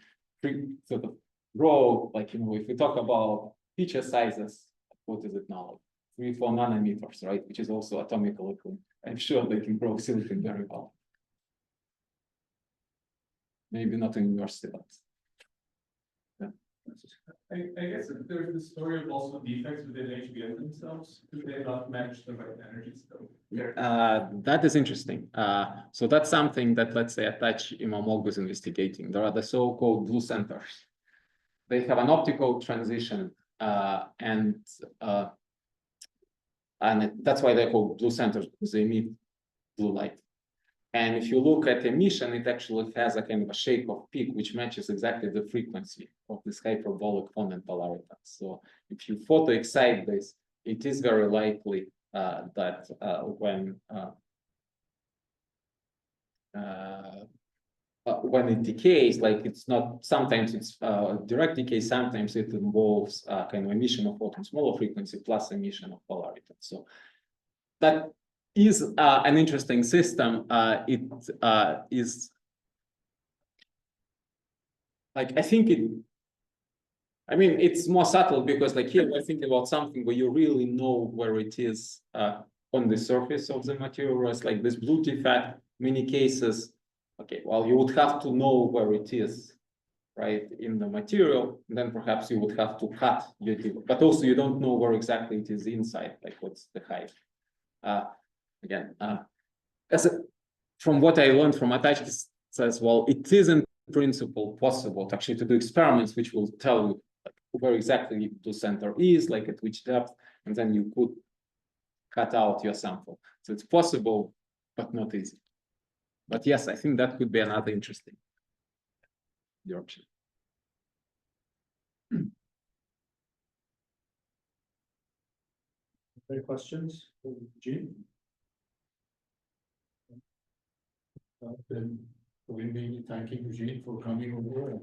S1: sort of grow, like, if we talk about feature sizes, what is it now? 3-4 nanometers, right? Which is also atomically clean. I'm sure they can grow silicon very well. Maybe not in university, but
S2: I guess there's the story of also defects within HBM themselves, because they not match the right energy still.
S1: that is interesting. So that's something that, let's say, Attach Imamoglu is investigating. There are the so-called blue centers. They have an optical transition, and that's why they're called blue centers, because they emit blue light. And if you look at emission, it actually has a kind of a shape of peak, which matches exactly the frequency of this hyperbolic phone polarity. So if you photo excite this, it is very likely that when it decays, like it's not, sometimes it's direct decay, sometimes it involves kind of emission of photons, smaller frequency plus emission of polarity. So that is an interesting system. It is like, I think it's more subtle, because like here we're thinking about something where you really know where it is on the surface of the material, whereas like this blue defect, many cases, okay, well, you would have to know where it is, right, in the material, and then perhaps you would have to cut your defect, but also you don't know where exactly it is inside, like what's the height. Again, from what I learned from Attach, it says, well, it is in principle possible to actually do experiments which will tell you like, where exactly the center is, like at which depth, and then you could cut out your sample. So it's possible, but not easy. But yes, I think that could be another interesting option.
S5: Any questions for Eugene? Then we may be thanking Eugene for coming over and